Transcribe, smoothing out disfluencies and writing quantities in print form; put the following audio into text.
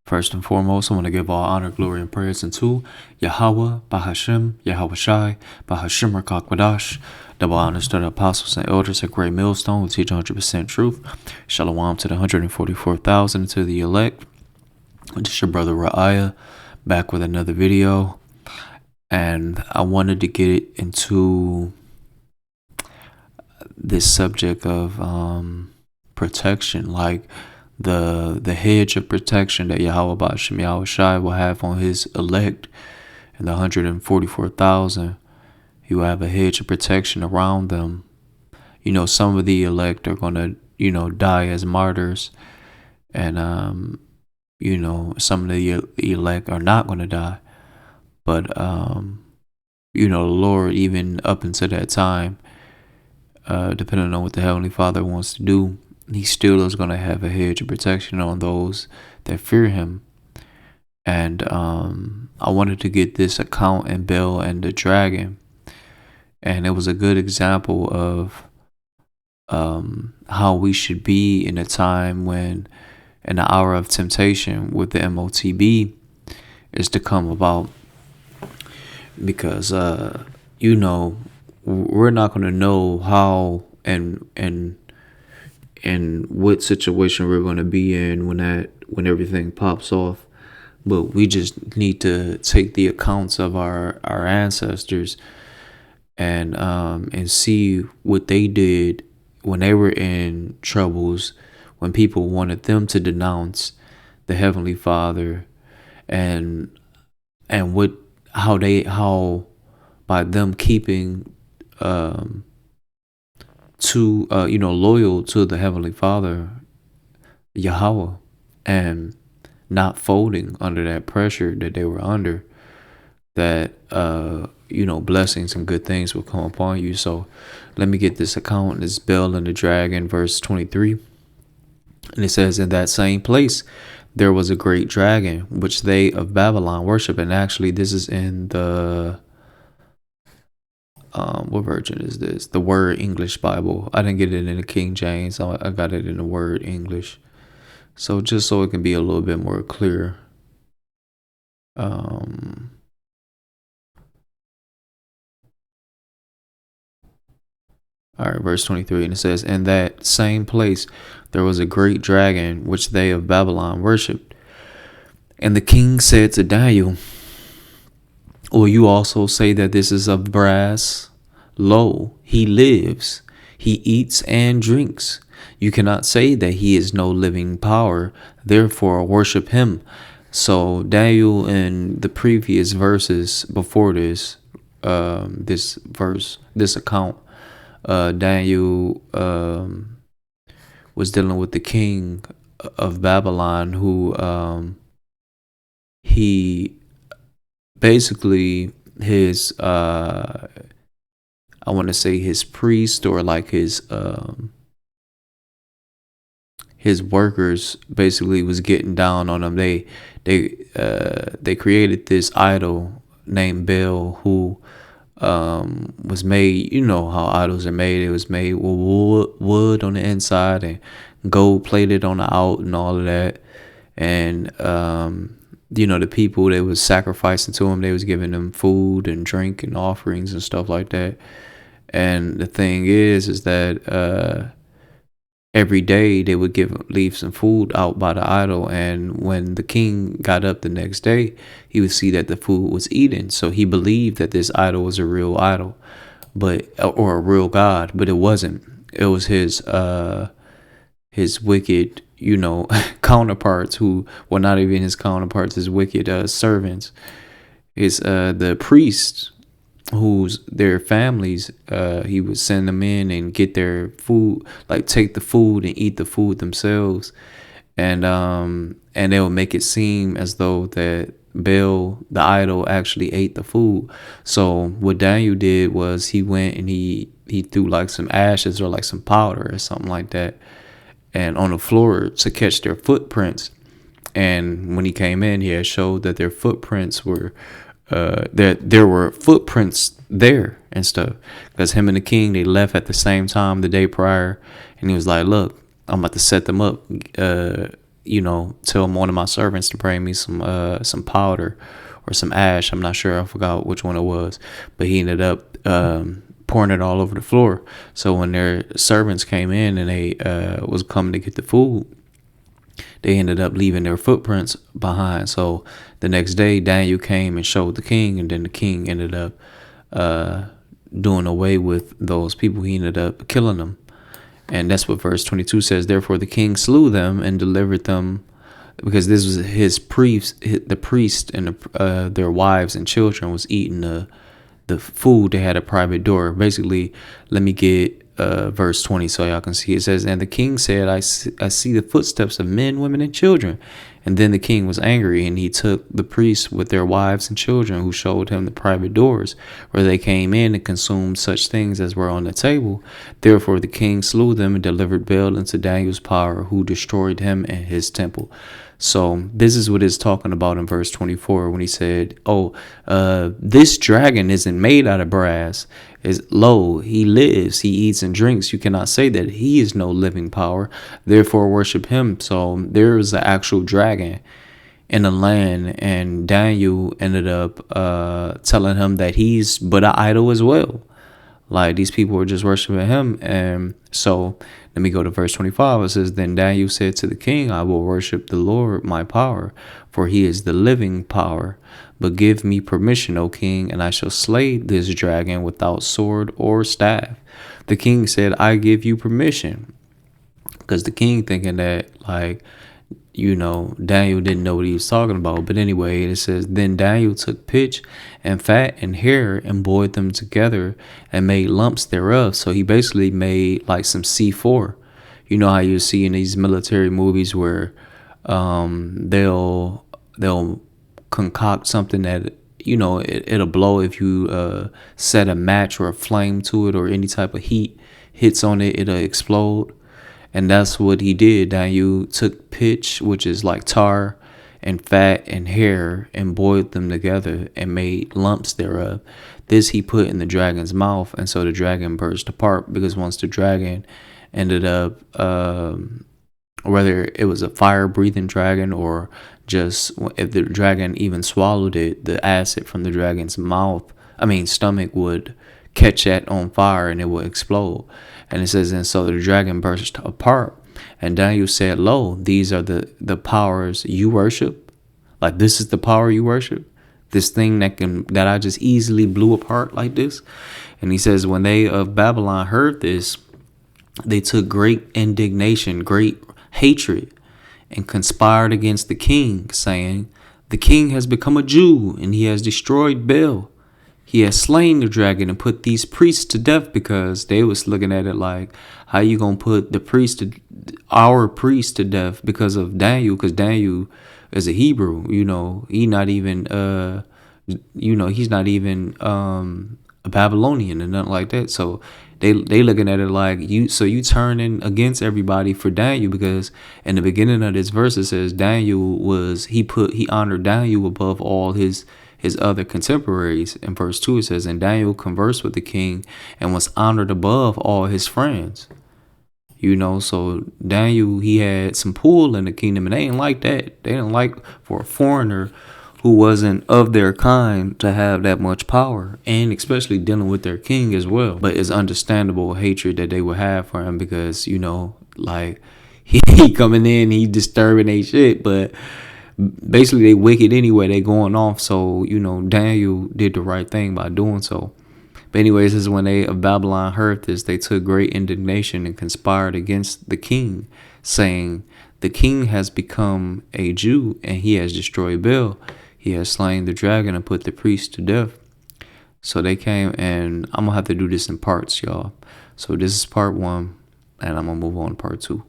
First and foremost, I want to give all honor, glory, and praise unto Yahweh, Bahashem, Yahweh Shai, Bahashem Rakakwadash. Double honors to the apostles and elders at Great Millstone who teach 100% truth. Shalom to the 144,000 to the elect. This is your brother Ra'aya, back with another video. And I wanted to get into this subject of protection, like the hedge of protection that Yahweh Ba'ashem Yahweh Shai will have on his elect and the 144,000. He will have a hedge of protection around them. You know, some of the elect are going to, die as martyrs. And, some of the elect are not going to die. But, the Lord, even up until that time, depending on what the Heavenly Father wants to do, he still is going to have a hedge of protection on those that fear him. And I wanted to get this account in Bel and the Dragon. And it was a good example of how we should be in a time when an hour of temptation with the MOTB is to come about. Because, we're not going to know how and what situation we're going to be in when everything pops off. But we just need to take the accounts of our ancestors and see what they did when they were in troubles, when people wanted them to denounce the Heavenly Father, and how by them keeping loyal to the Heavenly Father, Yahweh, and not folding under that pressure that they were under, that blessings and good things will come upon you. So let me get this account. It's Bel and the Dragon, verse 23. And it says, in that same place there was a great dragon, which they of Babylon worship. And actually, this is in the what version is this? The Word English Bible. I didn't get it in the King James. I got it in the Word English. So just so it can be a little bit more clear. All right, verse 23, and it says, in that same place there was a great dragon, which they of Babylon worshipped. And the king said to Daniel, will you also say that this is of brass? Lo, he lives, he eats and drinks. You cannot say that he is no living power, therefore worship him. So Daniel, in the previous verses before this account, Daniel was dealing with the king of Babylon, who he basically his I want to say his priest, or like his workers basically was getting down on him. They created this idol named Bel, who was made, you know how idols are made. It was made with wood on the inside and gold plated on the out and all of that. And the people, they was sacrificing to him. They was giving them food and drink and offerings and stuff like that. And the thing is that every day they would leave some food out by the idol, and when the king got up the next day, he would see that the food was eaten. So he believed that this idol was a real idol, or a real god, but it wasn't. It was his wicked, counterparts, who were not even his counterparts, his wicked servants. It's the priests, who's their families, he would send them in and get their food, like take the food and eat the food themselves, and they would make it seem as though that Bel, the idol, actually ate the food. So what Daniel did was he went and he threw like some ashes or like some powder or something like that, and on the floor to catch their footprints. And when he came in, he had showed that their footprints were that there were footprints there and stuff, because him and the king, they left at the same time the day prior, and he was like, look, I'm about to set them up, tell one of my servants to bring me some powder or some ash. I'm not sure. I forgot which one it was, but he ended up pouring it all over the floor. So when their servants came in and they was coming to get the food, they ended up leaving their footprints behind. So the next day, Daniel came and showed the king, and then the king ended up doing away with those people. He ended up killing them. And that's what verse 22 says. Therefore, the king slew them and delivered them, because this was his priest, the priest and their wives and children was eating the food. They had a private door. Basically, let me get verse 20 so y'all can see. It says, and the king said, I see the footsteps of men, women, and children. And then the king was angry, and he took the priests with their wives and children, who showed him the private doors, where they came in and consumed such things as were on the table. Therefore the king slew them and delivered Bel into Daniel's power, who destroyed him and his temple. So this is what it's talking about in verse 24 when he said, this dragon isn't made out of brass. Lo, he lives, he eats and drinks. You cannot say that he is no living power. Therefore worship him. So there is an actual dragon in the land, and Daniel ended up telling him that he's but an idol as well. Like, these people were just worshiping him. And so let me go to verse 25. It says, then Daniel said to the king, I will worship the Lord my power, for he is the living power. But give me permission, O king, and I shall slay this dragon without sword or staff. The king said, I give you permission. Because the king thinking that, like, Daniel didn't know what he was talking about. But anyway, it says, then Daniel took pitch and fat and hair and boiled them together and made lumps thereof. So he basically made like some C4. You know how you see in these military movies where they'll concoct something that, it'll blow if you set a match or a flame to it, or any type of heat hits on it, it'll explode. And that's what he did. Daniel took pitch, which is like tar, and fat and hair, and boiled them together and made lumps thereof. This he put in the dragon's mouth, and so the dragon burst apart, because once the dragon ended up, whether it was a fire-breathing dragon or just if the dragon even swallowed it, the acid from the dragon's stomach would catch that on fire and it would explode. And it says, and so the dragon burst apart. And Daniel said, lo, these are the powers you worship. Like, this is the power you worship. This thing that I just easily blew apart like this. And he says, when they of Babylon heard this, they took great indignation, great hatred, and conspired against the king, saying, the king has become a Jew, and he has destroyed Bel. He has slain the dragon and put these priests to death, because they was looking at it like, how you gonna put our priest to death because of Daniel? Because Daniel is a Hebrew, he's not even a Babylonian and nothing like that. So they looking at it like, you turning against everybody for Daniel, because in the beginning of this verse it says he honored Daniel above all his other contemporaries. In verse 2 it says, and Daniel conversed with the king and was honored above all his friends. So Daniel, he had some pull in the kingdom, and they didn't like that. They didn't like for a foreigner who wasn't of their kind to have that much power, and especially dealing with their king as well. But it's understandable hatred that they would have for him, because like he coming in, he disturbing their shit, but basically they wicked anyway, they going off. So Daniel did the right thing by doing so. But anyways, this is when they of Babylon heard this, they took great indignation and conspired against the king, saying, the king has become a Jew, and he has destroyed Bel. He has slain the dragon and put the priest to death. So they came, and I'm gonna have to do this in parts, y'all. So this is part 1, and I'm gonna move on to part 2.